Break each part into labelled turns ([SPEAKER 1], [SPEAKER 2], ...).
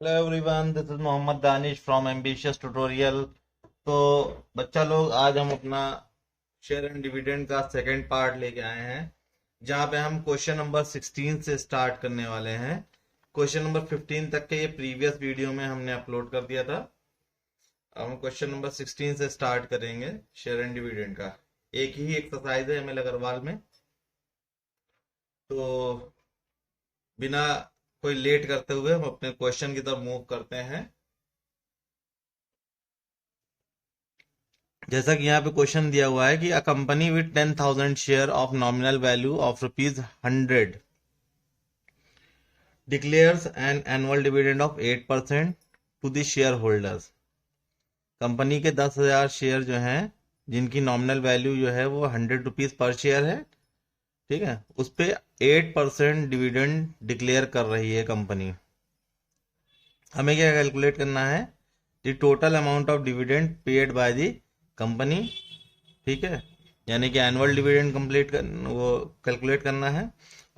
[SPEAKER 1] Hello everyone, this is Mohammad Danish from ambitious tutorial. तो बच्चा लोग, आज हम अपना शेयर एंड डिविडेंड का सेकंड पार्ट लेके आए हैं, जहाँ पे हम क्वेश्चन नंबर 16 से स्टार्ट करने वाले हैं। क्वेश्चन नंबर 15 तक के ये प्रीवियस वीडियो में हमने अपलोड कर दिया था। अब हम क्वेश्चन नंबर 16 से स्टार्ट करेंगे शेयर एंड डिविडेंड का। एक ही एक्सरसाइज है एमएल अग्रवाल में। तो बिना कोई लेट करते हुए हम अपने क्वेश्चन की तरफ मूव करते हैं। जैसा कि यहाँ पे क्वेश्चन दिया हुआ है कि a company with 10,000 share of nominal value of ₹100 declares an annual dividend of 8% to the share holders. Company के 10,000 शेयर जो हैं, जिनकी नॉमिनल वैल्यू जो है वो ₹100 पर शेयर है, ठीक है, उस पे 8% डिविडेंड डिक्लेयर कर रही है कंपनी। हमें क्या कैलकुलेट करना है? The total amount of dividend paid by the company, ठीक है, यानी कि एनुअल डिविडेंड कंप्लीट कर वो कैलकुलेट करना है।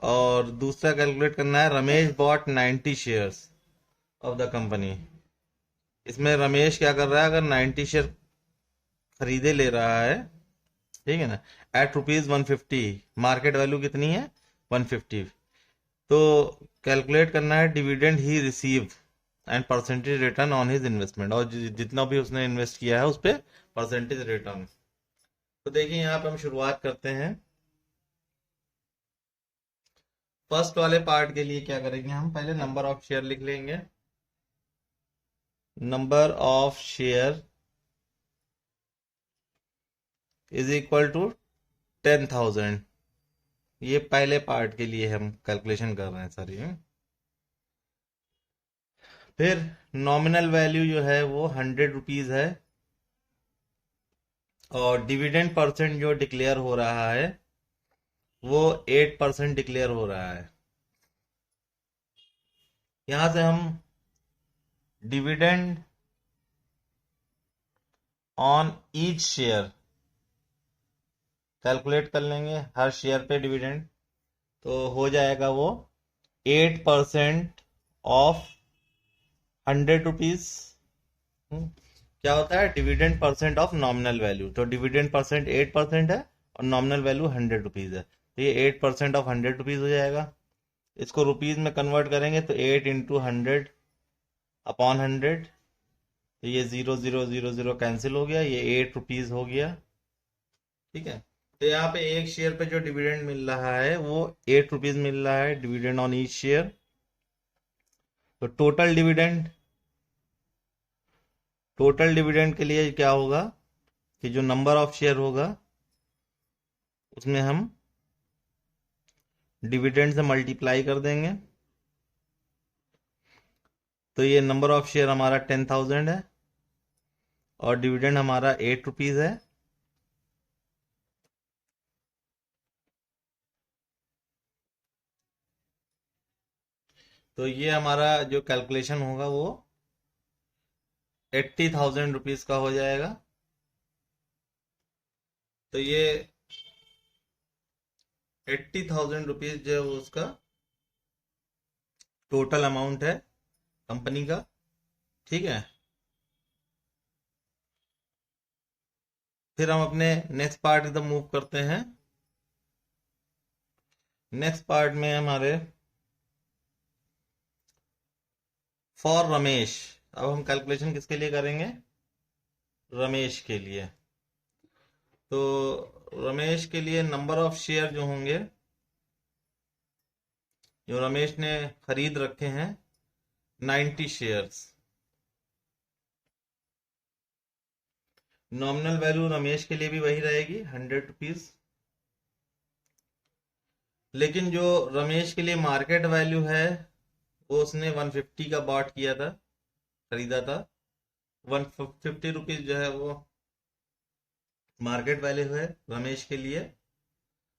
[SPEAKER 1] और दूसरा कैलकुलेट करना है Ramesh bought 90 shares of the company. इसमें रमेश क्या कर रहा है? अगर 90 शेयर खरीदे ले रहा है, ठीक है ना, एट ₹150, मार्केट वैल्यू कितनी है? 150। तो कैलकुलेट करना है dividend he receive and percentage return on his investment, और जितना भी उसने इन्वेस्ट किया है उस पर परसेंटेज रिटर्न। तो देखिए, यहाँ पे हम शुरुआत करते हैं। फर्स्ट वाले पार्ट के लिए क्या करेंगे? हम पहले नंबर ऑफ शेयर लिख लेंगे। Number of share is equal to 10,000। ये पहले पार्ट के लिए हम कैलकुलेशन कर रहे हैं सर ये। फिर नॉमिनल वैल्यू जो है वो ₹100 है, और डिविडेंड परसेंट जो डिक्लेयर हो रहा है वो 8% डिक्लेयर हो रहा है। यहां से हम dividend on each share calculate कर लेंगे, हर शेयर पे डिविडेंड। तो हो जाएगा वो 8% ऑफ ₹100। क्या होता है? Dividend percent of nominal value. तो डिविडेंड परसेंट 8% है और नॉमिनल वैल्यू ₹100 है, तो ये 8% ऑफ ₹100 हो जाएगा। इसको रुपीज में कन्वर्ट करेंगे तो 8 इंटू 100 अपॉन 100। तो ये 0 0 0 0 कैंसिल हो गया, ये ₹8 हो गया, ठीक है। तो यहाँ पे एक शेयर पे जो डिविडेंड मिल रहा है वो ₹8 मिल रहा है, डिविडेंड ऑन ईच शेयर। तो टोटल डिविडेंड के लिए क्या होगा कि जो नंबर ऑफ शेयर होगा उसमें हम डिविडेंड से मल्टीप्लाई कर देंगे। तो ये नंबर ऑफ शेयर हमारा 10,000 है और डिविडेंड हमारा ₹8 है। तो ये हमारा जो कैलकुलेशन होगा वो ₹80,000 का हो जाएगा। तो ये ₹80,000 जो है वो उसका टोटल अमाउंट है कंपनी का, ठीक है। फिर हम अपने नेक्स्ट पार्ट की तरफ मूव करते हैं। नेक्स्ट पार्ट में हमारे फॉर रमेश। अब हम कैलकुलेशन किसके लिए करेंगे? रमेश के लिए। तो रमेश के लिए नंबर ऑफ शेयर जो होंगे, जो रमेश ने खरीद रखे हैं, 90 शेयर्स। नॉमिनल वैल्यू रमेश के लिए भी वही रहेगी, ₹100। लेकिन जो रमेश के लिए मार्केट वैल्यू है वो उसने 150 का बॉट किया था, खरीदा था। ₹150 जो है वो मार्केट वैल्यू है रमेश के लिए।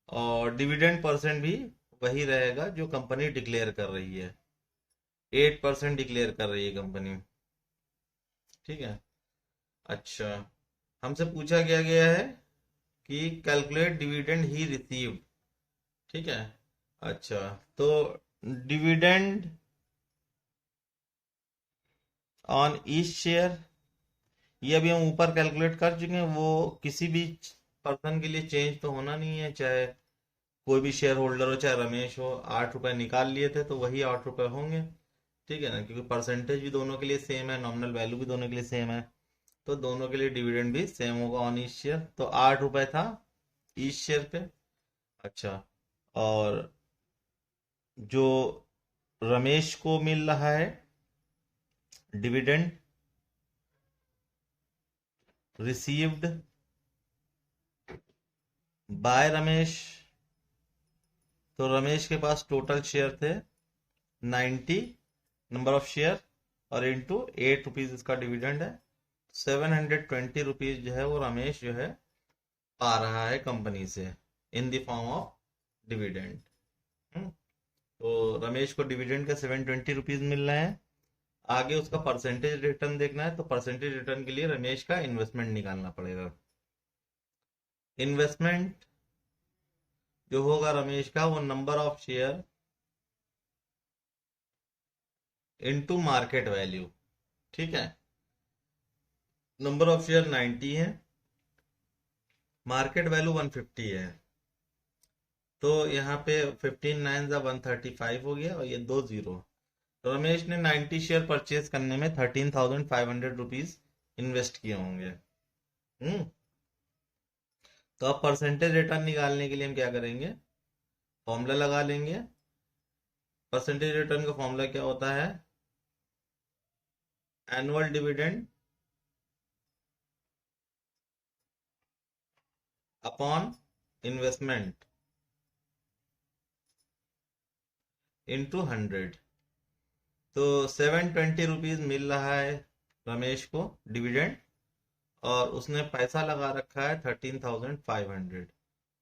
[SPEAKER 1] और डिविडेंड परसेंट भी वही रहेगा जो कंपनी डिक्लेयर कर रही है, 8% डिक्लेयर कर रही है कंपनी, ठीक है। अच्छा, हमसे पूछा क्या गया है कि कैलकुलेट डिविडेंड ही रिसीव्ड, ठीक है। अच्छा, तो डिविडेंड ऑन ईच शेयर, ये अभी हम ऊपर कैलकुलेट कर चुके हैं, वो किसी भी पर्सन के लिए चेंज तो होना नहीं है, चाहे कोई भी शेयर होल्डर हो, चाहे रमेश हो। 8 रुपए निकाल लिए थे तो वही 8 रुपए होंगे, ठीक है ना, क्योंकि परसेंटेज भी दोनों के लिए सेम है, नॉमिनल वैल्यू भी दोनों के लिए सेम है, तो दोनों के लिए डिविडेंड भी सेम होगा ऑन ईच शेयर। तो 8 रुपए था ईच शेयर पे। अच्छा, और जो रमेश को मिल रहा है डिविडेंड रिसीव्ड बाय रमेश, तो रमेश के पास टोटल शेयर थे 90 नंबर ऑफ शेयर, और इंटू 8 रुपीज इसका डिविडेंड है। 720 रुपीज जो है वो रमेश जो है पा रहा है कंपनी से in the form of dividend. तो रमेश को डिविडेंड का 720 रुपीज मिल रहे हैं। आगे उसका परसेंटेज रिटर्न देखना है, तो परसेंटेज रिटर्न के लिए रमेश का इन्वेस्टमेंट निकालना पड़ेगा। इन्वेस्टमेंट जो होगा रमेश का, वो number of share into market value, ठीक है। नंबर ऑफ शेयर 90 है, मार्केट वैल्यू 150 है, तो यहाँ पे 15 9 135 हो गया, और ये 2 0। तो रमेश ने 90 शेयर परचेज करने में 13,500 रुपीज इन्वेस्ट किए होंगे। तो अब परसेंटेज रिटर्न निकालने के लिए हम क्या करेंगे, फॉर्मूला लगा लेंगे। परसेंटेज रिटर्न का फॉर्मूला क्या होता है, annual dividend upon investment into 100। तो 720 रुपीज मिल रहा है रमेश को डिविडेंड, और उसने पैसा लगा रखा है 13,500,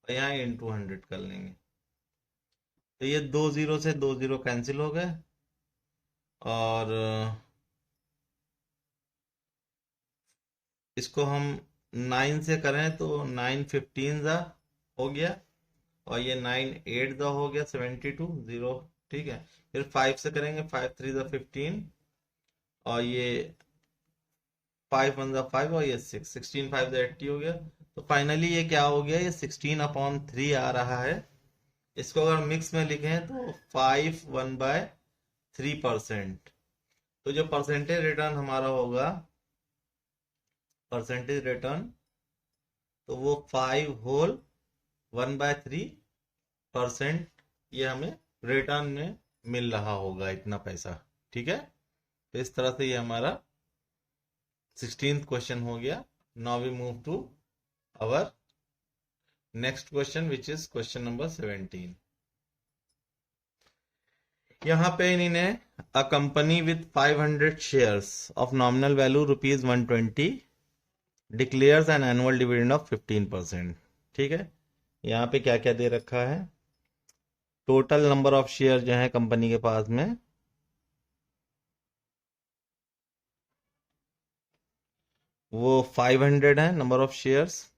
[SPEAKER 1] और यहाँ इंटू 100 कर लेंगे। तो ये 2 0 से 2 0 कैंसिल हो गए, और इसको हम 9 से करें तो 9 15 हो गया, और ये 9 8 हो गया 72 0, ठीक है। फिर 5 से करेंगे, 5 3 15, और ये 5 1 5, और ये 6 16 5 80 हो गया। तो फाइनली ये क्या हो गया, ये 16/3 आ रहा है। इसको अगर मिक्स में लिखें तो 5 1/3%। तो जो परसेंटेज रिटर्न हमारा होगा, परसेंटेज रिटर्न, तो वो 5 होल 1/3% ये हमें रिटर्न में मिल रहा होगा, इतना पैसा, ठीक है। तो इस तरह से ये हमारा 16th क्वेश्चन हो गया। Now we move to our next question, which is question number 17। यहाँ पे इन्होंने a company with 500 shares of nominal value ₹120 declares an annual dividend of 15%, ठीक है। यहाँ पे क्या क्या दे रखा है, टोटल नंबर ऑफ शेयर जो है कंपनी के पास में वो 500 है number of shares.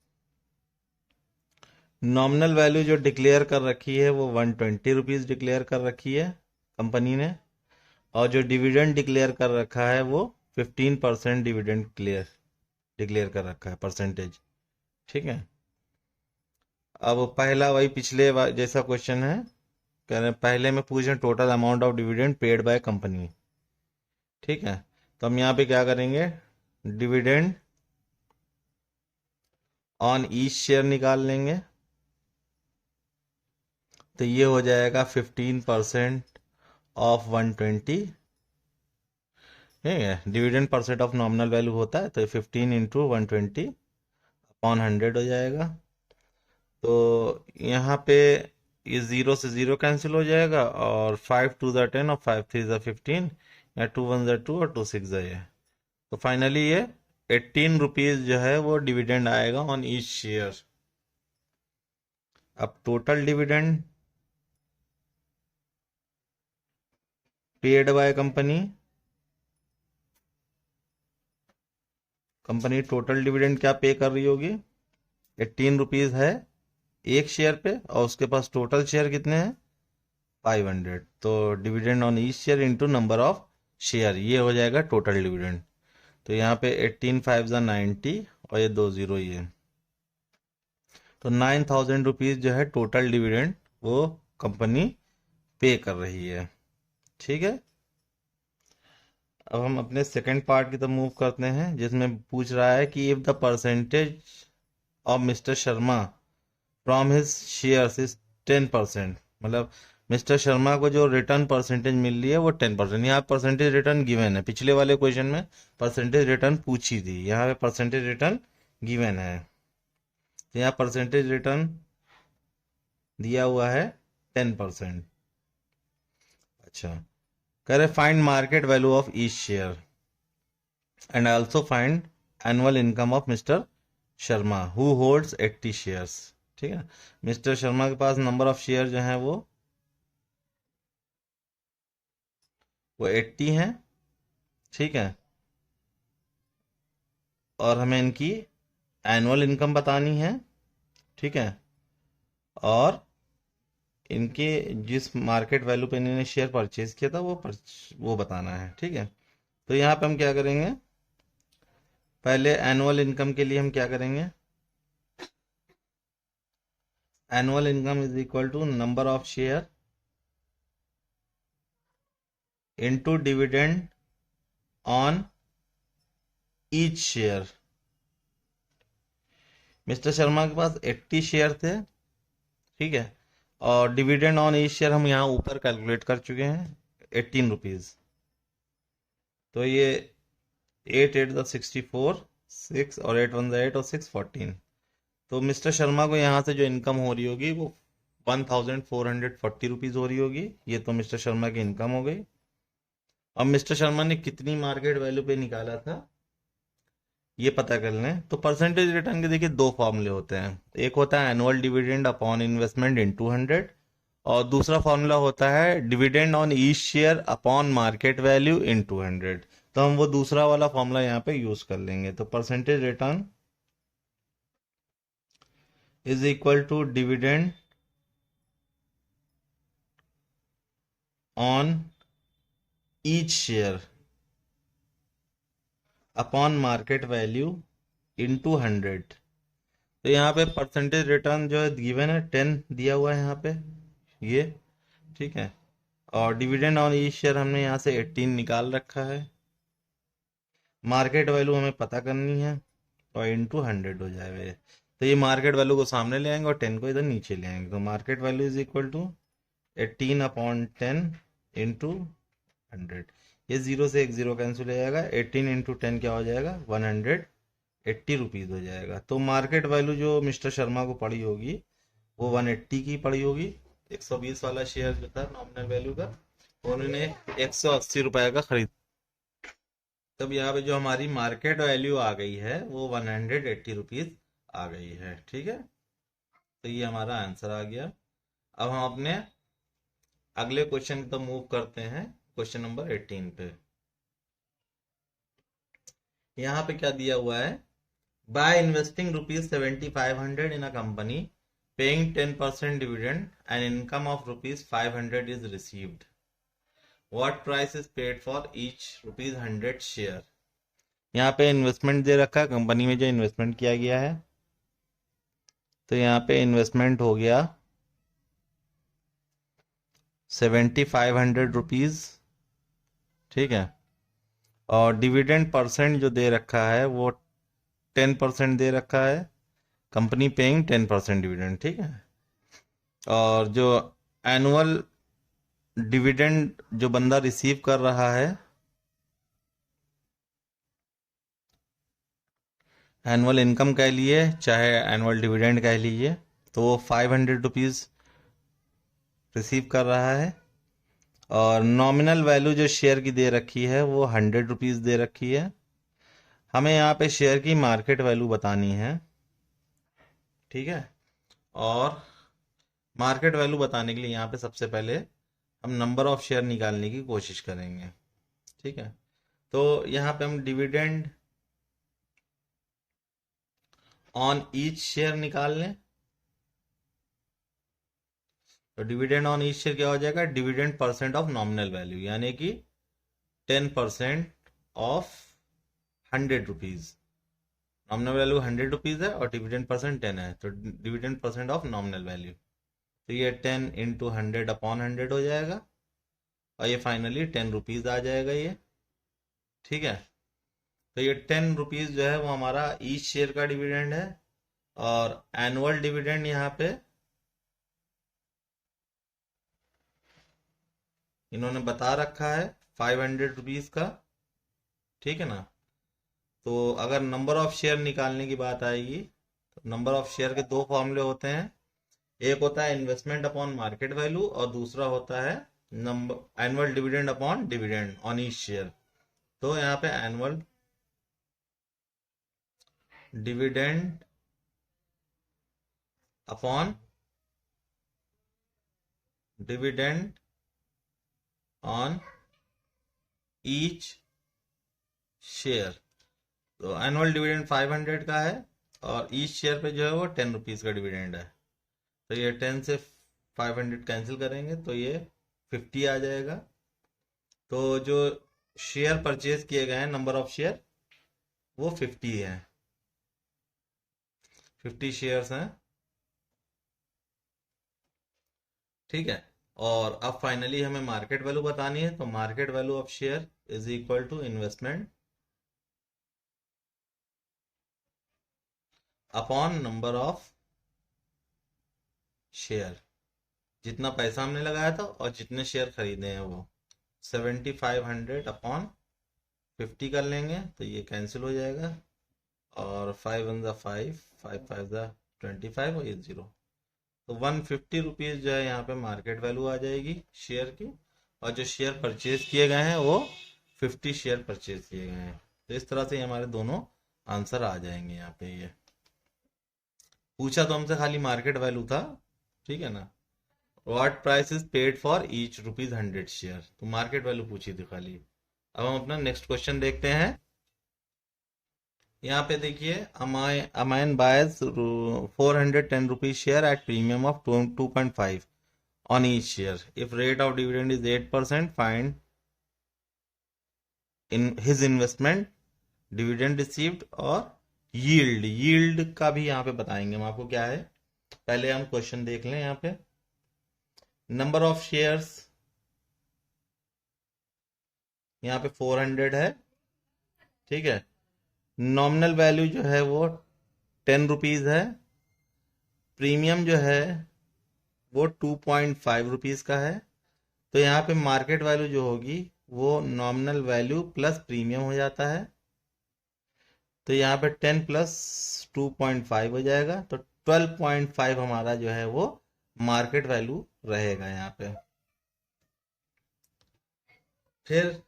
[SPEAKER 1] Nominal value जो डिक्लेयर कर रखी है वो 120 रुपीज डिक्लेयर कर रखी है कंपनी ने, और जो डिविडेंड डिक्लेयर कर रखा है वो 15% डिविडेंड डिक्लेयर कर रखा है, परसेंटेज, ठीक है। अब पहला वही पिछले जैसा क्वेश्चन है, कह रहे पहले में पूछे total amount of dividend paid by company, ठीक है। तो हम यहाँ पे क्या करेंगे, डिविडेंड ऑन ईच शेयर निकाल लेंगे। तो ये हो जाएगा 15% ऑफ 120, ठीक है। Dividend percent of nominal value होता है, तो 15 इंटू 120 अपॉन 100 हो जाएगा। तो यहाँ पे ये 0 से 0 कैंसिल हो जाएगा, और 5 2 10 और 5 3 15, या 2 1 2 और 2 6 ये। तो फाइनली ये 18 रुपीज जो है वो डिविडेंड आएगा ऑन ईच शेयर। अब total dividend paid by company total dividend क्या पे कर रही होगी, 18 रुपीज है एक शेयर पे, और उसके पास टोटल शेयर कितने हैं 500। तो dividend on each share into number of share, ये हो जाएगा टोटल डिविडेंड। तो यहाँ पे 18 5 90 और ये 2 0 ही है, तो 9,000 रुपीज जो है टोटल डिविडेंड वो कंपनी पे कर रही है। ठीक है, अब हम अपने सेकंड पार्ट की तरफ मूव करते हैं, जिसमें पूछ रहा है कि if the percentage of mister Sharma from his shares is 10%, मतलब मिस्टर शर्मा को जो रिटर्न परसेंटेज मिल रही है वो 10%। यहाँ परसेंटेज रिटर्न गिवन है, पिछले वाले क्वेश्चन में परसेंटेज रिटर्न पूछी थी, यहाँ पे परसेंटेज रिटर्न गिवन है। तो यहाँ परसेंटेज रिटर्न दिया हुआ है 10%। अच्छा, कह रहे find market value of each share and also find annual income of mister Sharma who holds 80 shares. ठीक है, मिस्टर शर्मा के पास नंबर ऑफ शेयर जो है वो 80 हैं। ठीक है, और हमें इनकी एनुअल इनकम बतानी है। ठीक है, और इनके जिस मार्केट वैल्यू पे इन्होंने शेयर परचेज किया था वो बताना है। ठीक है, तो यहाँ पे हम क्या करेंगे, पहले एनुअल इनकम के लिए हम क्या करेंगे, annual income is equal to number of share into dividend on each share. Mister Sharma के पास 80 शेयर थे। ठीक है, और डिविडेंड ऑन ईच शेयर हम यहाँ ऊपर कैलकुलेट कर चुके हैं 18 रुपीज। तो ये 8 8 64 6 और 8 1 8 और 6 14। तो मिस्टर शर्मा को यहाँ से जो इनकम हो रही होगी वो 1440 रुपीज हो रही होगी। ये तो मिस्टर शर्मा की इनकम हो गई। अब मिस्टर शर्मा ने कितनी मार्केट वैल्यू पे निकाला था ये पता कर लें। तो परसेंटेज रिटर्न के देखिए दो फॉर्मूले होते हैं, एक होता है एनुअल डिविडेंड अपॉन इन्वेस्टमेंट इन 200, और दूसरा फॉर्मूला होता है dividend on each share upon market value in 200। तो हम वो दूसरा वाला फॉर्मूला यहाँ पे यूज कर लेंगे। तो percentage return is equal to dividend on each share upon market value into 100। तो यहाँ पे परसेंटेज रिटर्न जो है गिवन है 10 दिया हुआ है यहाँ पे ये। ठीक है, और डिविडेंड ऑन ईच शेयर हमने यहाँ से 18 निकाल रखा है। मार्केट वैल्यू हमें पता करनी है और इंटू 100 हो जाएगा। तो ये मार्केट वैल्यू को सामने ले आएंगे और 10 को इधर नीचे ले आएंगे। तो market value is equal to 18 upon 10 into 100। ये जीरो से एक जीरो कैंसिल हो जाएगा, 18 इंटू 10 क्या हो जाएगा 180 रुपीज हो जाएगा। तो मार्केट वैल्यू जो मिस्टर शर्मा को पड़ी होगी वो 180 की पड़ी होगी। 120 वाला शेयर जो था नॉमिनल वैल्यू का, उन्होंने 180 रुपए का खरीद। तब यहाँ पे जो हमारी मार्केट वैल्यू आ गई है वो 180 रुपीज आ गई है। ठीक है, तो ये हमारा आंसर आ गया। अब हम अपने अगले क्वेश्चन की तरफ मूव करते हैं, क्वेश्चन नंबर 18 पे। यहाँ पे क्या दिया हुआ है, by investing rupees 7500 in a company paying 10% dividend and income of rupees 500 is received, what price is paid for each rupees 100 share. यहाँ पे इन्वेस्टमेंट दे रखा है, कंपनी में जो इन्वेस्टमेंट किया गया है। तो यहाँ पे इन्वेस्टमेंट हो गया 7500 रुपीज। ठीक है, और डिविडेंड परसेंट जो दे रखा है वो 10% दे रखा है, कंपनी पेइंग 10% डिविडेंड। ठीक है, और जो एनुअल डिविडेंड जो बंदा रिसीव कर रहा है, एनुअल इनकम कह लिए चाहे एनुअल डिविडेंड कह लीजिए, तो वो 500 रुपीज रिसीव कर रहा है। और नॉमिनल वैल्यू जो शेयर की दे रखी है वो 100 रुपीज दे रखी है। हमें यहाँ पे शेयर की मार्केट वैल्यू बतानी है। ठीक है, और मार्केट वैल्यू बताने के लिए यहाँ पे सबसे पहले हम नंबर ऑफ शेयर निकालने की कोशिश करेंगे। ठीक है, तो यहाँ पे हम डिविडेंड ऑन ईच शेयर निकाल लें। तो डिविडेंड ऑन ईच शेयर क्या हो जाएगा, dividend percent of nominal value, यानी कि 10% of 100 rupees. Nominal value 100 rupees है और डिविडेंड परसेंट 10 है, तो dividend percent of nominal value, तो ये 10 इंटू 100/100 हो जाएगा और ये फाइनली 10 रुपीज आ जाएगा ये। ठीक है, तो ये 10 रुपीज जो है वो हमारा ईच शेयर का डिविडेंड है। और एनुअल डिविडेंड यहाँ पे इन्होंने बता रखा है 500 रुपीज का। ठीक है ना, तो अगर नंबर ऑफ शेयर निकालने की बात आएगी तो नंबर ऑफ शेयर के दो फॉर्मूले होते हैं, एक होता है इन्वेस्टमेंट अपॉन मार्केट वैल्यू और दूसरा होता है number annual dividend upon dividend on each share. तो यहाँ पे annual dividend upon dividend on each share, तो एनुअल डिविडेंड 500 का है और ईच शेयर पे जो है वो 10 रुपीज का डिविडेंड है। तो ये 10 से 500 कैंसिल करेंगे तो ये 50 आ जाएगा। तो जो शेयर परचेज किए गए हैं, नंबर ऑफ शेयर वो 50 है, 50 शेयर्स हैं। ठीक है, और अब फाइनली हमें मार्केट वैल्यू बतानी है, तो market value of share is equal to investment upon number of share, जितना पैसा हमने लगाया था और जितने शेयर खरीदे हैं वो 7500 अपॉन 50 कर लेंगे तो ये कैंसिल हो जाएगा और 5 1 5 5 5 25 और ये 0, तो 150 रुपीज जो है यहाँ पे मार्केट वैल्यू आ जाएगी शेयर की। और जो शेयर परचेज किए गए हैं वो 50 शेयर परचेज किए गए हैं। तो इस तरह से हमारे दोनों आंसर आ जाएंगे यहाँ पे। ये पूछा तो हमसे खाली मार्केट वैल्यू था, ठीक है ना। What price is paid for each rupees 100 share, तो मार्केट वैल्यू पूछी थी खाली। अब हम अपना नेक्स्ट क्वेश्चन देखते हैं। यहाँ पे देखिए, amine boys 410 rupees share at premium of 2.5 on each share. If rate of dividend is 8%, find in his investment dividend received और yield का भी यहाँ पे बताएंगे हम आपको क्या है। पहले हम क्वेश्चन देख लें। यहाँ पे नंबर ऑफ शेयर्स यहाँ पे 400 है, ठीक है। नॉमिनल वैल्यू जो है वो 10 रुपीज है, प्रीमियम जो है वो 2.5 रुपीज का है। तो यहाँ पे मार्केट वैल्यू जो होगी वो नॉमिनल वैल्यू प्लस प्रीमियम हो जाता है, तो यहाँ पे 10 प्लस 2.5 हो जाएगा, तो 12.5 हमारा जो है वो मार्केट वैल्यू रहेगा यहाँ पे। फिर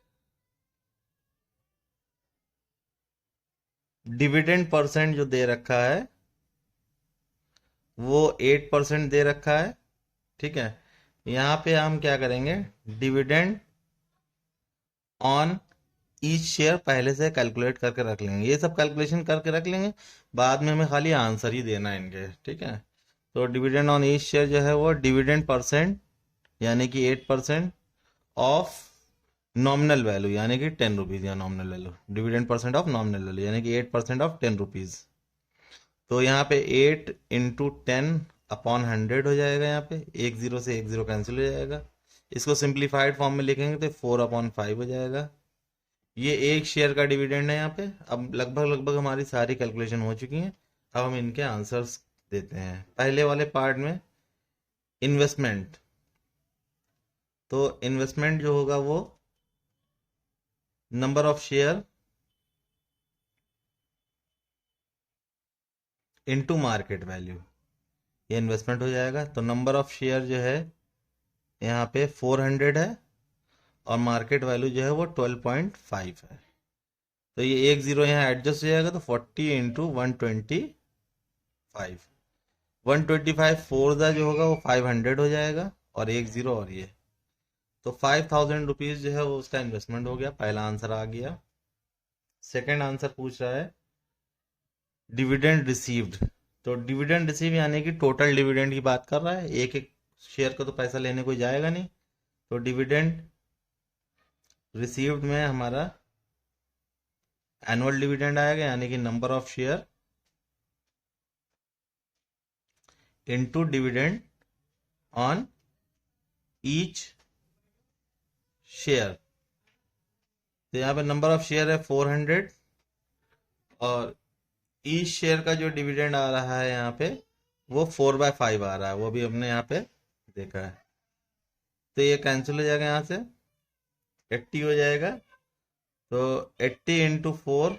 [SPEAKER 1] डिविडेंड परसेंट जो दे रखा है वो 8% दे रखा है, ठीक है। यहाँ पे हम क्या करेंगे, डिविडेंड ऑन ईच शेयर पहले से कैलकुलेट करके रख लेंगे। ये सब कैलकुलेशन करके रख लेंगे, बाद में हमें खाली आंसर ही देना है इनके, ठीक है। तो डिविडेंड ऑन ईच शेयर जो है वो डिविडेंड परसेंट यानी कि 8% ऑफ नॉमिनल वैल्यू यानी कि 10 रुपीज, या nominal value dividend percent of nominal value यानी कि 8% ऑफ 10 रुपीज। तो यहाँ पे 8 इंटू 10 अपॉन 100 हो जाएगा। यहाँ पे 10 से 10 कैंसिल हो जाएगा। इसको सिंप्लीफाइड फॉर्म में लिखेंगे तो 4/5 हो जाएगा। ये एक शेयर का डिविडेंड है यहाँ पे। अब लगभग हमारी सारी कैलकुलेशन हो चुकी हैं। अब हम इनके आंसर्स देते हैं। पहले वाले पार्ट में इन्वेस्टमेंट, तो इन्वेस्टमेंट जो होगा वो number of share into market value, ये इन्वेस्टमेंट हो जाएगा। तो नंबर ऑफ शेयर जो है यहाँ पे 400 है और मार्केट वैल्यू जो है वो 12.5 है। तो ये 10 यहाँ एडजस्ट हो जाएगा, तो 40 इंटू 125, 125 4 जो होगा वो 500 हो जाएगा और 10 और ये, तो 5000 रुपीज जो है वो उसका इन्वेस्टमेंट हो गया। पहला आंसर आ गया। सेकंड आंसर पूछ रहा है डिविडेंड रिसीव्ड, तो डिविडेंड रिसीव यानी कि टोटल डिविडेंड की बात कर रहा है। एक एक शेयर का तो पैसा लेने कोई जाएगा नहीं, तो डिविडेंड रिसीव्ड में हमारा एनुअल डिविडेंड आएगा, यानी कि number of share into dividend on each share. तो यहाँ पे नंबर ऑफ शेयर है 400 और ईच शेयर का जो डिविडेंड आ रहा है यहाँ पे वो 4/5 आ रहा है, वो भी हमने यहाँ पे देखा है। तो ये कैंसिल हो जाएगा, यहाँ से 80 हो जाएगा। तो 80 इंटू 4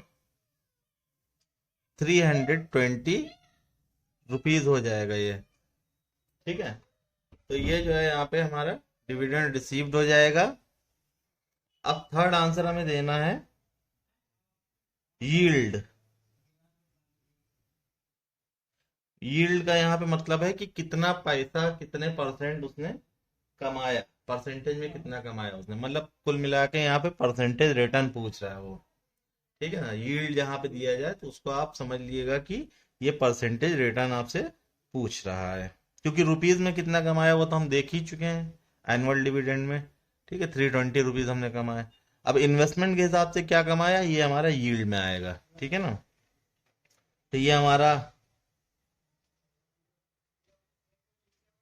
[SPEAKER 1] 320 रुपीज हो जाएगा ये, ठीक है। तो ये जो है यहाँ पे हमारा डिविडेंड रिसीव्ड हो जाएगा। अब थर्ड आंसर हमें देना है यील्ड। यील्ड का यहाँ पे मतलब है कि कितना पैसा, कितने परसेंट उसने कमाया, परसेंटेज में कितना कमाया उसने, मतलब कुल मिला के यहाँ पे परसेंटेज रिटर्न पूछ रहा है वो, ठीक है ना। यील्ड जहाँ पे दिया जाए तो उसको आप समझ लीजिएगा कि ये परसेंटेज रिटर्न आपसे पूछ रहा है, क्योंकि रुपीज में कितना कमाया वो तो हम देख ही चुके हैं एनुअल डिविडेंड में, ठीक है। 320 रुपीज हमने कमाए। अब इन्वेस्टमेंट के हिसाब से क्या कमाया ये हमारा यील्ड में आएगा, ठीक है ना। तो ये हमारा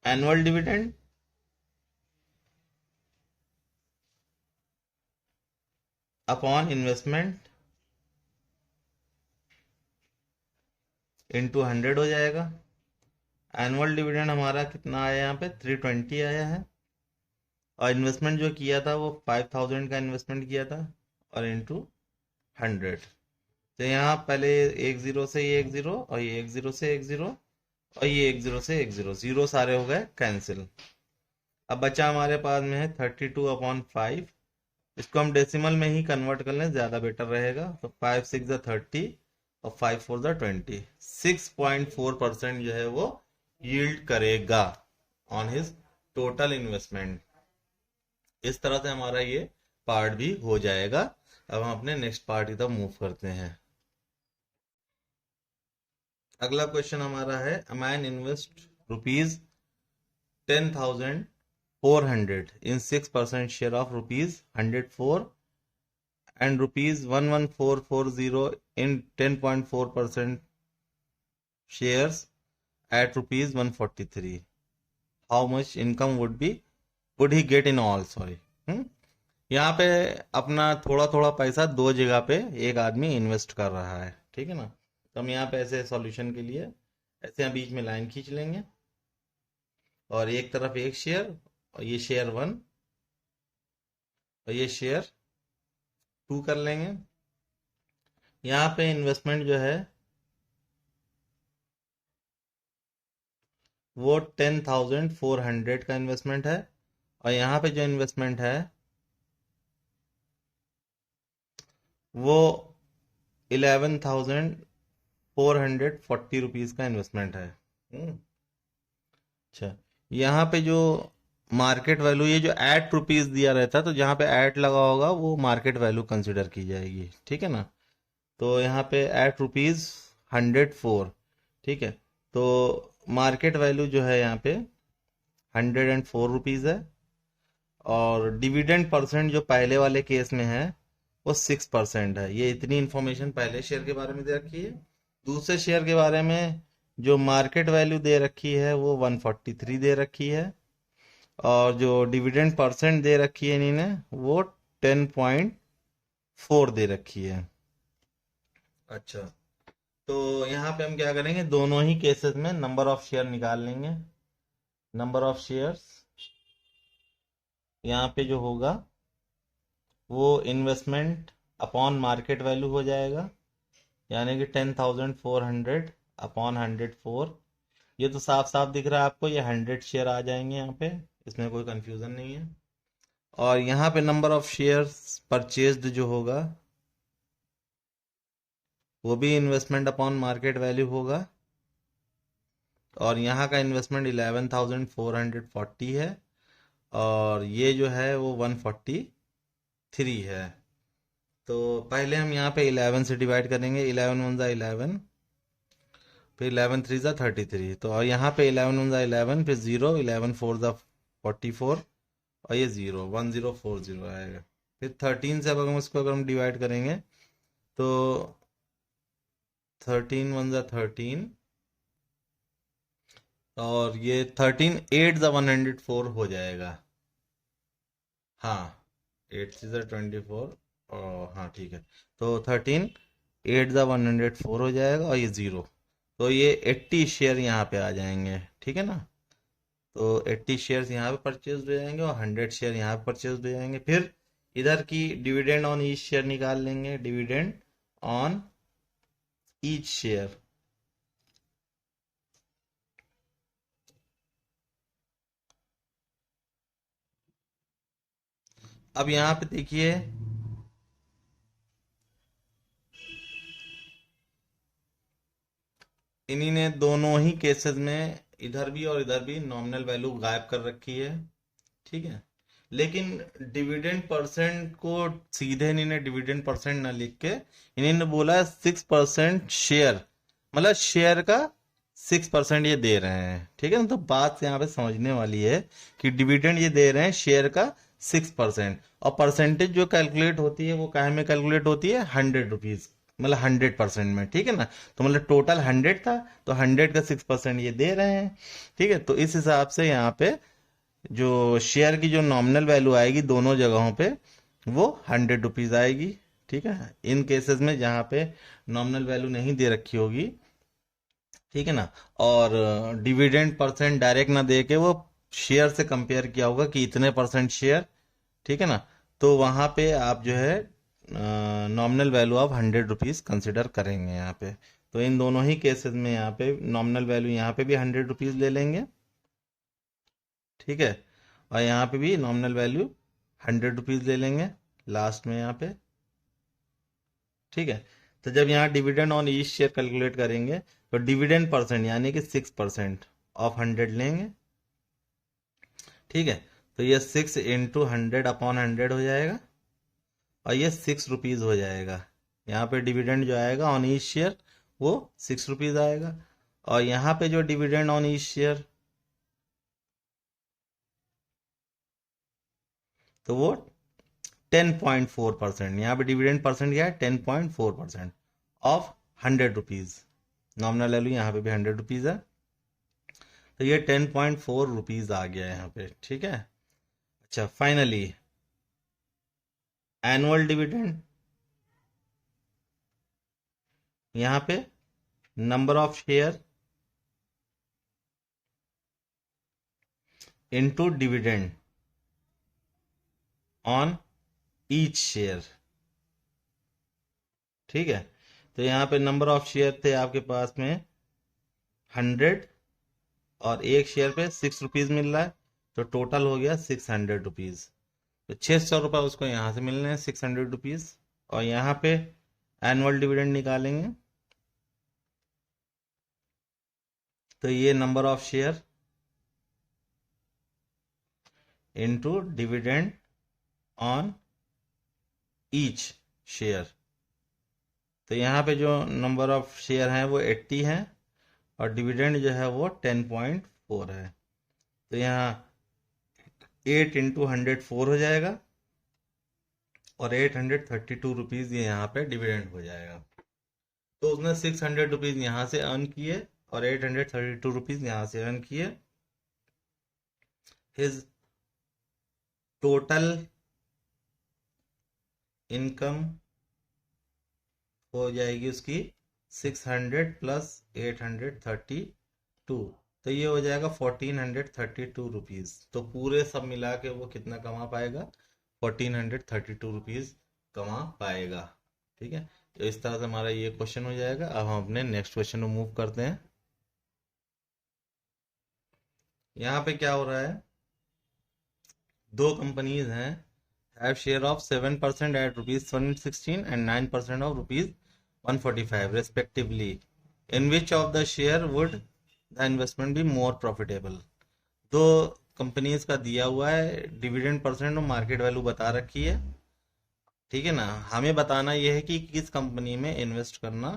[SPEAKER 1] annual dividend upon investment into 100 हो जाएगा। एनुअल डिविडेंड हमारा कितना आया यहाँ पे 320 आया है, और इन्वेस्टमेंट जो किया था वो 5000 का इन्वेस्टमेंट किया था, और इंटू 100। तो यहाँ पहले एक जीरो से ये एक जीरो, और ये एक जीरो से एक जीरो, और ये एक जीरो से एक जीरो, जीरो सारे हो गए कैंसिल। अब बचा हमारे पास में है 32/5। इसको हम डेसिमल में ही कन्वर्ट कर लें, ज्यादा बेटर रहेगा। तो 5 6 30 और 5 4 20, 6.4% जो है वो यील्ड करेगा ऑन हिज टोटल इन्वेस्टमेंट। इस तरह से हमारा ये पार्ट भी हो जाएगा। अब हम अपने नेक्स्ट पार्ट की तरफ मूव करते हैं। अगला क्वेश्चन हमारा है, a man invest rupees 10,400 in 6% share of rupees 104 and rupees 11440 in 10.4% shares at rupees 143. How much income would he get in all? Sorry. यहाँ पे अपना थोड़ा थोड़ा पैसा दो जगह पे एक आदमी इन्वेस्ट कर रहा है, ठीक है ना। तो हम यहाँ पे ऐसे सॉल्यूशन के लिए ऐसे यहाँ बीच में लाइन खींच लेंगे, और एक तरफ एक शेयर, और ये शेयर 1 और ये शेयर 2 कर लेंगे। यहाँ पे इन्वेस्टमेंट जो है वो 10,400 का इन्वेस्टमेंट है, और यहाँ पे जो इन्वेस्टमेंट है वो 11,440 रुपीज का इन्वेस्टमेंट है। अच्छा, यहाँ पे जो मार्केट वैल्यू, ये जो एट रुपीज दिया रहता है, तो जहाँ पे एट लगा होगा वो मार्केट वैल्यू कंसिडर की जाएगी, ठीक है ना। तो यहाँ पे एट रुपीज 104, ठीक है। तो मार्केट वैल्यू जो है यहाँ पे 104 रुपीज है, और डिविडेंड परसेंट जो पहले वाले केस में है वो 6% है। ये इतनी इंफॉर्मेशन पहले शेयर के बारे में दे रखी है। दूसरे शेयर के बारे में जो मार्केट वैल्यू दे रखी है वो 143 दे रखी है, और जो डिविडेंड परसेंट दे रखी है इन्होंने वो 10.4 दे रखी है। अच्छा, तो यहाँ पे हम क्या करेंगे, दोनों ही केसेस में नंबर ऑफ शेयर निकाल लेंगे। नंबर ऑफ शेयर्स यहाँ पे जो होगा वो इन्वेस्टमेंट अपॉन मार्केट वैल्यू हो जाएगा, यानी कि 10,400 अपॉन 104। ये तो साफ साफ दिख रहा है आपको, ये 100 शेयर आ जाएंगे यहाँ पे, इसमें कोई कंफ्यूजन नहीं है। और यहाँ पे नंबर ऑफ शेयर्स परचेज्ड जो होगा वो भी इन्वेस्टमेंट अपॉन मार्केट वैल्यू होगा, और यहाँ का इन्वेस्टमेंट 11,440 है, और ये जो है वो 143 है। तो पहले हम यहाँ पे 11 से डिवाइड करेंगे, 11 1 जा 11, फिर 11 3 जा 33। तो और यहाँ पे 11 1 जा 11, फिर 0, 11 4 जा 44, और ये 0 1040 आएगा। फिर 13 से अब हम इसको अगर हम डिवाइड करेंगे तो 13 वन ज़ा 13, और ये 13 8 ज़ा 104 हो जाएगा। हाँ, 8 से 24, और हाँ ठीक है, तो 13 8 ज़ा 104 हो जाएगा, और ये ज़ीरो, तो ये 80 शेयर यहाँ पे आ जाएंगे, ठीक है ना। तो 80 शेयर्स यहाँ पे परचेज हो जाएंगे और 100 शेयर यहाँ पे परचेज हो जाएंगे। फिर इधर की डिविडेंड ऑन ईच शेयर निकाल लेंगे, डिविडेंड ऑन ईच शेयर। अब यहाँ पे देखिए, इन्हीं ने दोनों ही केसेस में इधर भी और इधर भी नॉमिनल वैल्यू गायब कर रखी है, ठीक है। लेकिन डिविडेंड परसेंट को सीधे इन्होंने डिविडेंड परसेंट ना लिख के इन्होंने बोला 6% शेयर, मतलब शेयर का 6% ये दे रहे हैं, ठीक है ना। तो बात यहाँ पे समझने वाली है कि डिविडेंड ये दे रहे हैं शेयर का 6%, और परसेंटेज जो कैलकुलेट होती है वो काहे में कैलकुलेट होती है, 100 रुपीज, मतलब 100% में, ठीक है ना। तो मतलब टोटल 100 था, तो 100 का 6% ये दे रहे हैं, ठीक है। तो इस हिसाब से यहाँ पे जो शेयर की जो नॉमिनल वैल्यू आएगी दोनों जगहों पे वो 100 रुपीज आएगी, ठीक है। इन केसेस में जहाँ पे नॉमिनल वैल्यू नहीं दे रखी होगी, ठीक है ना, और डिविडेंड परसेंट डायरेक्ट ना दे के वो शेयर से कंपेयर किया होगा कि इतने परसेंट शेयर, ठीक है ना, तो वहां पे आप जो है nominal value of 100 rupees consider करेंगे यहाँ पे। तो इन दोनों ही केसेस में यहाँ पे नॉमिनल वैल्यू यहाँ पे भी 100 रुपीज ले लेंगे, ठीक है, और यहाँ पे भी नॉमिनल वैल्यू 100 रुपीज ले लेंगे लास्ट में यहाँ पे, ठीक है। तो जब यहाँ dividend on each share calculate करेंगे तो डिविडेंड परसेंट यानी कि 6% ऑफ 100 लेंगे, ठीक है। तो ये 6 × 100 अपॉन 100 हो जाएगा, और ये 6 रुपीज हो जाएगा। यहाँ पे डिविडेंड जो आएगा ऑन ईच शेयर वो 6 रुपीज आएगा, और यहाँ पे जो डिविडेंड ऑन ईच शेयर तो वो 10.4%, यहाँ पे डिविडेंड परसेंट क्या है, 10.4% ऑफ 100 रुपीज। नॉमिनल वैल्यू यहाँ पे भी 100 रुपीज है, तो ये 10.4 रुपीज आ गया यहाँ पे, ठीक है। अच्छा, फाइनली एनुअल डिविडेंड, यहाँ पे number of share into dividend on each share, ठीक है। तो यहाँ पे नंबर ऑफ शेयर थे आपके पास में 100, और एक शेयर पे 6 रुपीज मिल रहा है, तो टोटल हो गया 600 रुपीज। तो 600 रुपये उसको यहाँ से मिलने हैं 600 रुपीज, और यहाँ पे एनुअल डिविडेंड निकालेंगे, तो ये number of share into dividend on each share. तो यहाँ पे जो नंबर ऑफ शेयर हैं वो 80 हैं, और डिविडेंड जो है वो 10.4 है, तो यहाँ 8 × 100 4 हो जाएगा, और 832 रुपीज ये यहाँ पे डिविडेंड हो जाएगा। तो उसने 600 रुपीज यहाँ से अर्न किए और 832 रुपीज यहाँ से अर्न किए। हिज टोटल इनकम हो जाएगी उसकी 600 प्लस 832, तो ये हो जाएगा 1432 रुपीज। तो पूरे सब मिला के वो कितना कमा पाएगा, 1432 रुपीज कमा पाएगा, ठीक है। तो इस तरह से हमारा ये क्वेश्चन हो जाएगा। अब हम अपने नेक्स्ट क्वेश्चन में मूव करते हैं। यहाँ पे क्या हो रहा है, दो कंपनीज हैं, have share of 7% at ₹116 and 9% of ₹145 respectively, in which of the share would the investment be more profitable। दो कंपनीज का दिया हुआ है, डिविडेंड परसेंट और मार्केट वैल्यू बता रखी है, ठीक है ना। हमें बताना यह है कि किस कंपनी में इन्वेस्ट करना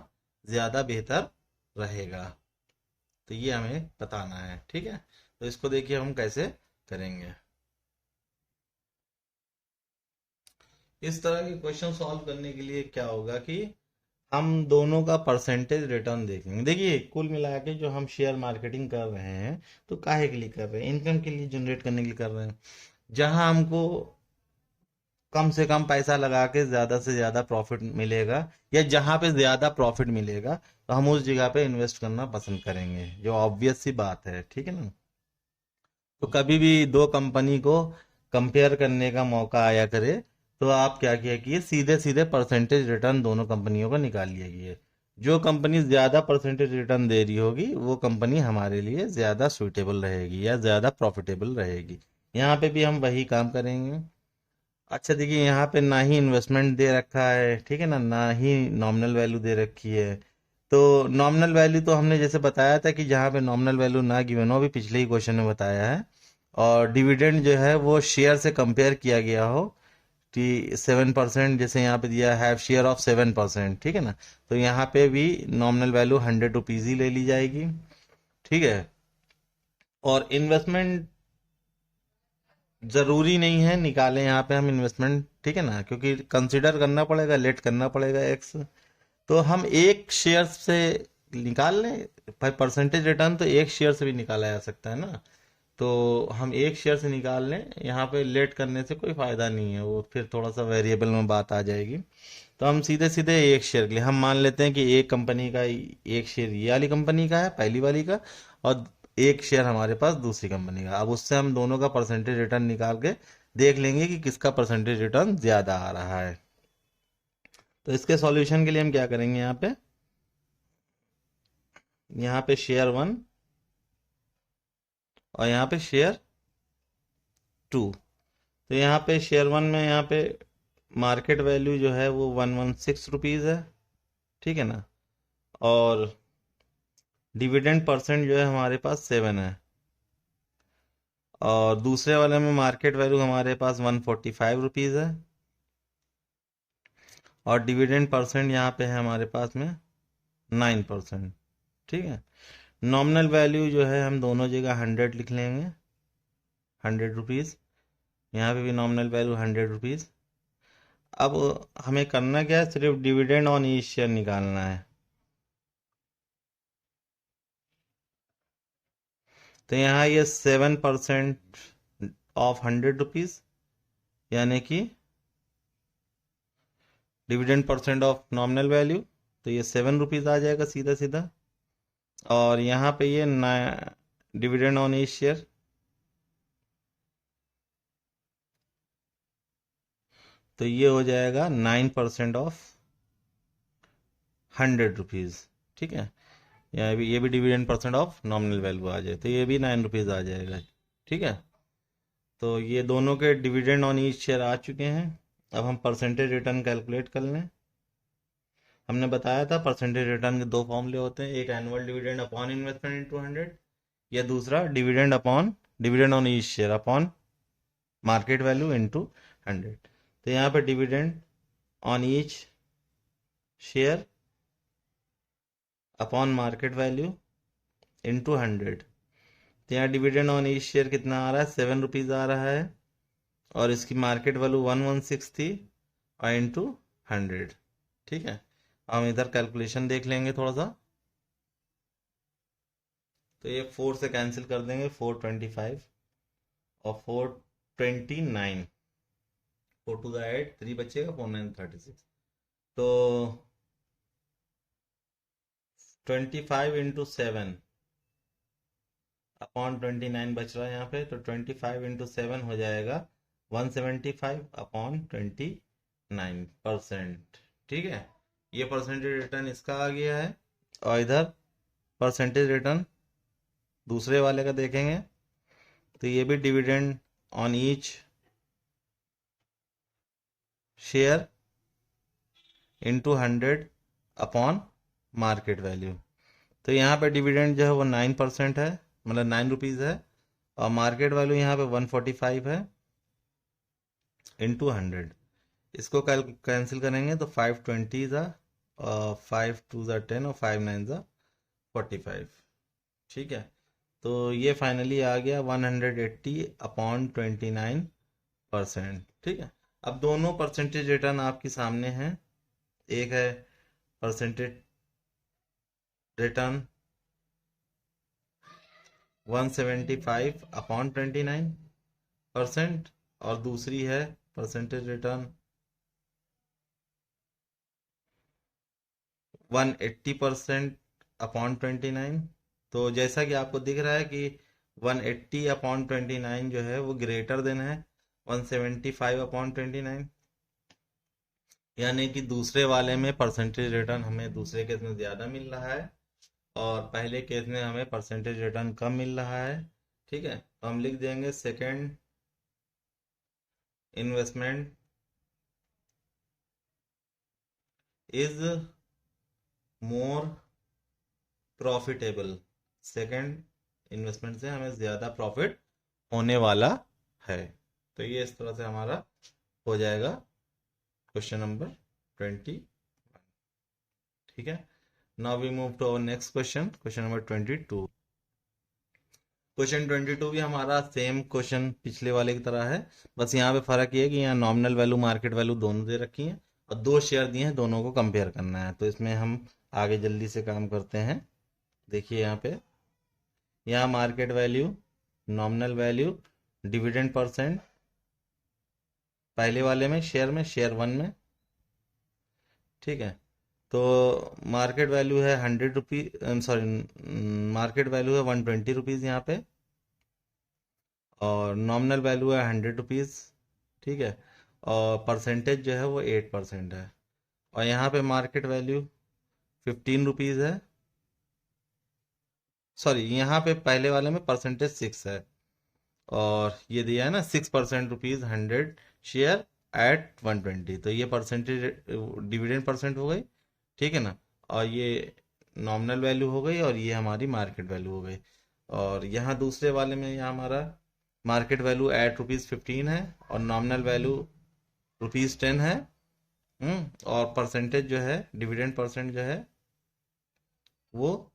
[SPEAKER 1] ज्यादा बेहतर रहेगा, तो ये हमें बताना है, ठीक है। तो इसको देखिए हम कैसे करेंगे। इस तरह के क्वेश्चन सॉल्व करने के लिए क्या होगा कि हम दोनों का परसेंटेज रिटर्न देखेंगे। देखिए कुल मिला के जो हम शेयर मार्केटिंग कर रहे हैं तो काहे के लिए कर रहे हैं, इनकम के लिए जनरेट करने के लिए कर रहे हैं। जहां हमको कम से कम पैसा लगा के ज्यादा से ज्यादा प्रॉफिट मिलेगा, या जहां पे ज्यादा प्रॉफिट मिलेगा तो हम उस जगह पे इन्वेस्ट करना पसंद करेंगे, जो ऑब्वियस सी बात है, ठीक है ना। तो कभी भी दो कंपनी को कंपेयर करने का मौका आया करे तो आप क्या किया कि सीधे सीधे परसेंटेज रिटर्न दोनों कंपनियों का निकाल लिया कि जो कंपनी ज्यादा परसेंटेज रिटर्न दे रही होगी वो कंपनी हमारे लिए ज्यादा सुइटेबल रहेगी या ज्यादा प्रॉफिटेबल रहेगी। यहाँ पे भी हम वही काम करेंगे। अच्छा देखिए यहाँ पे ना ही इन्वेस्टमेंट दे रखा है, ठीक है ना, ना ही नॉमिनल वैल्यू दे रखी है। तो नॉमिनल वैल्यू तो हमने जैसे बताया था कि जहाँ पे नॉमिनल वैल्यू ना गिवन हो, अभी पिछले ही क्वेश्चन में बताया है। और डिविडेंड जो है वो शेयर से कंपेयर किया गया हो कि 7%, जैसे यहाँ पे दिया हैव शेयर ऑफ 7%, ठीक है ना। तो यहाँ पे भी नॉमिनल वैल्यू 100 रुपीज ही ले ली जाएगी, ठीक है। और इन्वेस्टमेंट जरूरी नहीं है निकालें यहाँ पे हम इन्वेस्टमेंट, ठीक है ना, क्योंकि कंसिडर करना पड़ेगा, लेट करना पड़ेगा एक्स। तो हम एक शेयर से निकाल लें भाई, परसेंटेज रिटर्न तो एक शेयर से भी निकाला जा सकता है ना। तो हम एक शेयर से निकाल लें, यहाँ पे लेट करने से कोई फायदा नहीं है, वो फिर थोड़ा सा वेरिएबल में बात आ जाएगी। तो हम सीधे सीधे एक शेयर के लिए हम मान लेते हैं कि एक कंपनी का एक शेयर ये वाली कंपनी का है, पहली वाली का, और एक शेयर हमारे पास दूसरी कंपनी का। अब उससे हम दोनों का परसेंटेज रिटर्न निकाल के देख लेंगे कि किसका परसेंटेज रिटर्न ज्यादा आ रहा है। तो इसके सॉल्यूशन के लिए हम क्या करेंगे, यहाँ पे शेयर वन और यहाँ पे शेयर टू। तो यहाँ पे शेयर वन में यहाँ पे मार्केट वैल्यू जो है वो 116 रुपीज़ है, ठीक है ना। और डिविडेंड परसेंट जो है हमारे पास 7 है। और दूसरे वाले में मार्केट वैल्यू हमारे पास 145 रुपीज़ है। और डिविडेंड परसेंट यहाँ पे है हमारे पास में 9%, ठीक है। नॉमिनल वैल्यू जो है हम दोनों जगह 100 लिख लेंगे, 100 रुपीज़। यहाँ पे भी नॉमिनल वैल्यू 100 रुपीज़। अब हमें करना क्या है, सिर्फ डिविडेंड ऑन ईच शेयर निकालना है। तो यहाँ ये 7% ऑफ 100 रुपीज़, यानी कि dividend percent of nominal value, तो ये 7 रुपीज़ आ जाएगा सीधा सीधा। और यहाँ पे ये डिविडेंड ऑन ईच शेयर, तो ये हो जाएगा 9% ऑफ 100 रुपीज़, ठीक है। ये भी dividend percent of nominal value आ जाए तो ये भी 9 रुपीज़ आ जाएगा, ठीक है। तो ये दोनों के डिविडेंड ऑन ईच शेयर आ चुके हैं। अब हम परसेंटेज रिटर्न कैलकुलेट कर लें। हमने बताया था परसेंटेज रिटर्न के दो फॉर्मूले होते हैं, एक annual dividend upon investment into 100, या दूसरा dividend on each share upon market value into 100। तो यहाँ पे dividend on each share upon market value into 100। तो यहाँ डिविडेंड ऑन ईच शेयर कितना आ रहा है, 7 रुपीज़ आ रहा है। और इसकी मार्केट वैल्यू 116 थी, और इंटू 100, ठीक है। हम इधर कैलकुलेशन देख लेंगे थोड़ा सा। तो ये 4 से कैंसिल कर देंगे, 425 और 429, 4 टू द 8, 3 बचेगा, 4 9 36। तो 25 × 7 अपॉन 29 बच रहा है यहाँ पे, तो 25 × 7 हो जाएगा 175 अपॉन 29%, ठीक है। ये परसेंटेज रिटर्न इसका आ गया है। और इधर परसेंटेज रिटर्न दूसरे वाले का देखेंगे, तो ये भी dividend on each share into 100 upon market value. तो यहाँ पे डिविडेंड जो है वो 9% है, मतलब 9 रुपीज़ है। और मार्केट वैल्यू यहाँ पे 145 है इनटू 100। इसको कैंसिल करेंगे तो 520 ज़ा, 5 2 ज़ा 10 और 5 9 ज़ा 45, ठीक है। तो ये फाइनली आ गया 180 अपॉन 29%, ठीक है। अब दोनों परसेंटेज रिटर्न आपके सामने हैं। एक है परसेंटेज रिटर्न 175/29% और दूसरी है परसेंटेज रिटर्न 180%/29। तो जैसा कि आपको दिख रहा है कि 180/29 जो है वो ग्रेटर देन है 175/29, यानी कि दूसरे वाले में परसेंटेज रिटर्न हमें दूसरे केस में ज़्यादा मिल रहा है और पहले केस में हमें परसेंटेज रिटर्न कम मिल रहा है। ठीक है, तो हम लिख देंगे second investment is more profitable. Second investment से हमें ज़्यादा प्रॉफिट होने वाला है। तो ये इस तरह से हमारा हो जाएगा क्वेश्चन नंबर 20। ठीक है, now we move to our next question, question number 22। Question 22 भी हमारा सेम क्वेश्चन पिछले वाले की तरह है, बस यहाँ पे फर्क ये है कि यहाँ नॉमिनल वैल्यू मार्केट वैल्यू दोनों दे रखी हैं और दो शेयर दिए हैं, दोनों को कंपेयर करना है। तो इसमें हम आगे जल्दी से काम करते हैं। देखिए यहाँ पे, यहाँ market value, nominal value, dividend percent पहले वाले में, शेयर 1 में। ठीक है, तो मार्केट वैल्यू है 100 रुपीज, सॉरी मार्केट वैल्यू है 120 रुपीज़ यहाँ पे और नॉमिनल वैल्यू है 100 रुपीज़। ठीक है, और परसेंटेज जो है वो 8% है और यहाँ पे मार्केट वैल्यू 15 रुपीज़ है। सॉरी, यहाँ पे पहले वाले में परसेंटेज 6 है और ये दिया है ना 6% रुपीज़ 100 शेयर एट 120, तो ये परसेंटेज डिविडेंड परसेंट हो गई। ठीक है ना, और ये नॉमिनल वैल्यू हो गई और ये हमारी मार्केट वैल्यू हो गई। और यहाँ दूसरे वाले में यहाँ हमारा मार्केट वैल्यू एट ₹15 है और नॉमिनल वैल्यू ₹10 है। और परसेंटेज जो है, डिविडेंड परसेंट जो है वो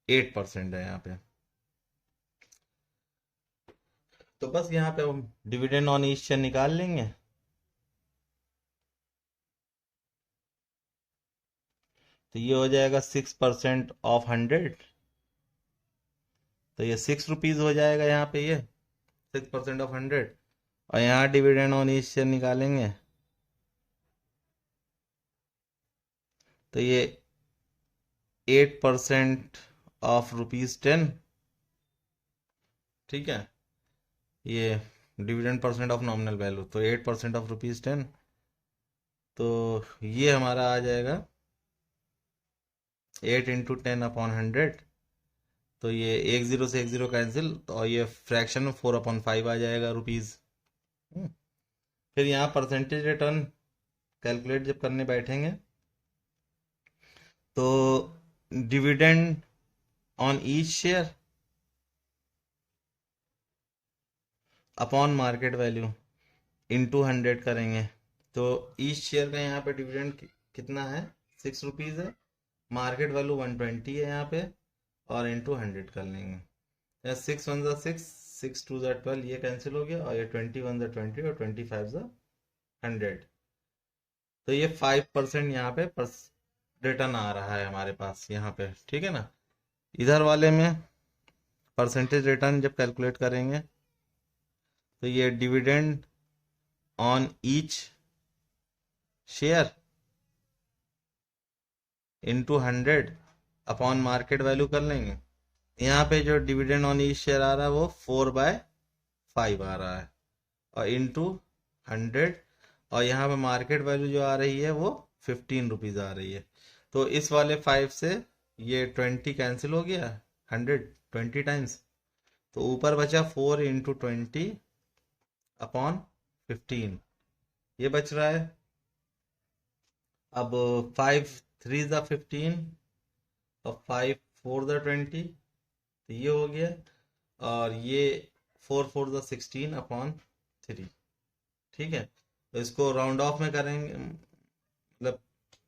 [SPEAKER 1] 8% है यहाँ पे। तो बस यहाँ पे हम डिविडेंड ऑन ईच शेयर निकाल लेंगे। तो ये हो जाएगा 6% ऑफ 100, तो ये 6 रुपीज़ हो जाएगा यहाँ पे, ये 6% ऑफ 100। और यहाँ डिविडेंड ऑन ईच शेयर निकालेंगे तो ये 8% ऑफ ₹10। ठीक है, ये dividend percent of nominal value, तो 8% ऑफ ₹10। तो ये हमारा आ जाएगा 8 × 10/100। तो ये एक जीरो से एक जीरो कैंसिल, और ये फ्रैक्शन में 4/5 आ जाएगा रुपीज़। फिर यहाँ परसेंटेज रिटर्न कैलकुलेट जब करने बैठेंगे तो dividend on each share upon market value into 100 करेंगे। तो ईच शेयर का यहाँ पे डिविडेंड कितना है, 6 रुपीज़ है, मार्केट वैल्यू 120 है यहाँ पे, और इनटू 100 कर लेंगे। 6 1 6, 6 2 12, ये कैंसिल हो गया और ये 20 1 20 और 25 100। तो ये 5% यहाँ पे रिटर्न आ रहा है हमारे पास यहाँ पे। ठीक है ना, इधर वाले में परसेंटेज रिटर्न जब कैलकुलेट करेंगे तो ये dividend on each share into 100 upon market value कर लेंगे। यहाँ पे जो डिविडेंड ऑन ईच शेयर आ रहा है वो 4/5 आ रहा है और इनटू 100, और यहाँ पे मार्केट वैल्यू जो आ रही है वो 15 रुपीज़ आ रही है। तो इस वाले 5 से ये 20 कैंसिल हो गया, 120 टाइम्स, तो ऊपर बचा 4 × 20/15, ये बच रहा है। अब 5 3 15 और 5 4 20, तो ये हो गया, और ये 4 4 16/3। ठीक है, तो इसको राउंड ऑफ में करेंगे, मतलब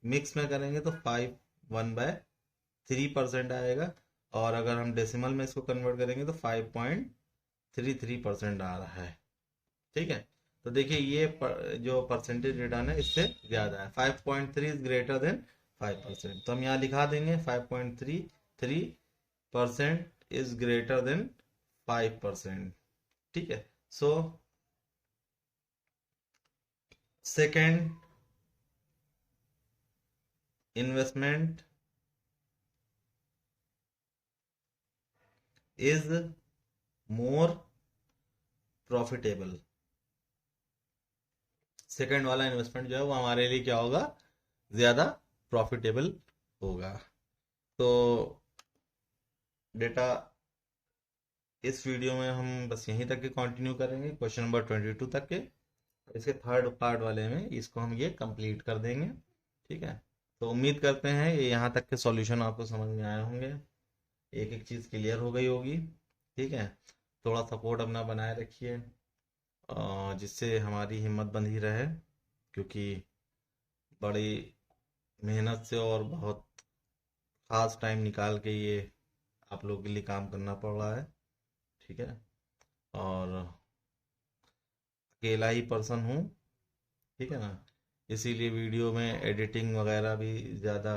[SPEAKER 1] मिक्स में करेंगे तो 5 1/3% आएगा, और अगर हम डेसिमल में इसको कन्वर्ट करेंगे तो 5.33% आ रहा है। ठीक है, तो देखिए ये जो परसेंटेज रिटर्न है इससे ज़्यादा है, 5.3 इज ग्रेटर देन 5%। तो हम यहाँ लिखा देंगे 5.33% इज ग्रेटर देन 5%। ठीक है। So second investment is more profitable. Second वाला इन्वेस्टमेंट जो है वो हमारे लिए क्या होगा, ज्यादा प्रॉफिटेबल होगा। तो डेटा इस वीडियो में हम बस यहीं तक के कंटिन्यू करेंगे, क्वेश्चन नंबर 22 तक के। इसके थर्ड पार्ट वाले में इसको हम ये कंप्लीट कर देंगे। ठीक है। तो उम्मीद करते हैं ये यहाँ तक के सॉल्यूशन आपको समझ में आए होंगे, एक एक चीज़ क्लियर हो गई होगी। ठीक है। थोड़ा सपोर्ट अपना बनाए रखिए, जिससे हमारी हिम्मत बंधी रहे, क्योंकि बड़ी मेहनत से और बहुत खास टाइम निकाल के ये आप लोगों के लिए काम करना पड़ रहा है। ठीक है। और अकेला ही पर्सन हूँ। ठीक है ना, इसीलिए वीडियो में एडिटिंग वगैरह भी ज़्यादा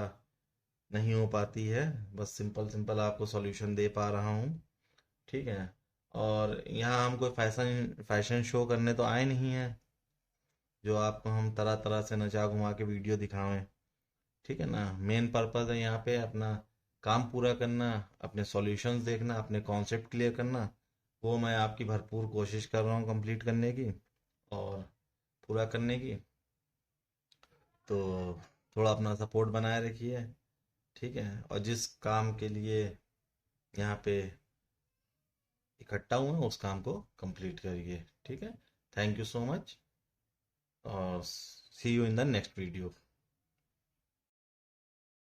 [SPEAKER 1] नहीं हो पाती है, बस सिंपल सिंपल आपको सॉल्यूशन दे पा रहा हूँ। ठीक है। और यहाँ हम कोई फैशन फैशन शो करने तो आए नहीं हैं, जो आपको हम तरह तरह से नचा घुमा के वीडियो दिखावें। ठीक है ना, मेन पर्पज़ है यहाँ पे अपना काम पूरा करना, अपने सॉल्यूशंस देखना, अपने कॉन्सेप्ट क्लियर करना। वो मैं आपकी भरपूर कोशिश कर रहा हूँ कंप्लीट करने की और पूरा करने की। तो थोड़ा अपना सपोर्ट बनाए रखिए। ठीक है। और जिस काम के लिए यहाँ पे इकट्ठा हुए हैं उस काम को कंप्लीट करिए। ठीक है। थैंक यू सो मच और see you in the next video.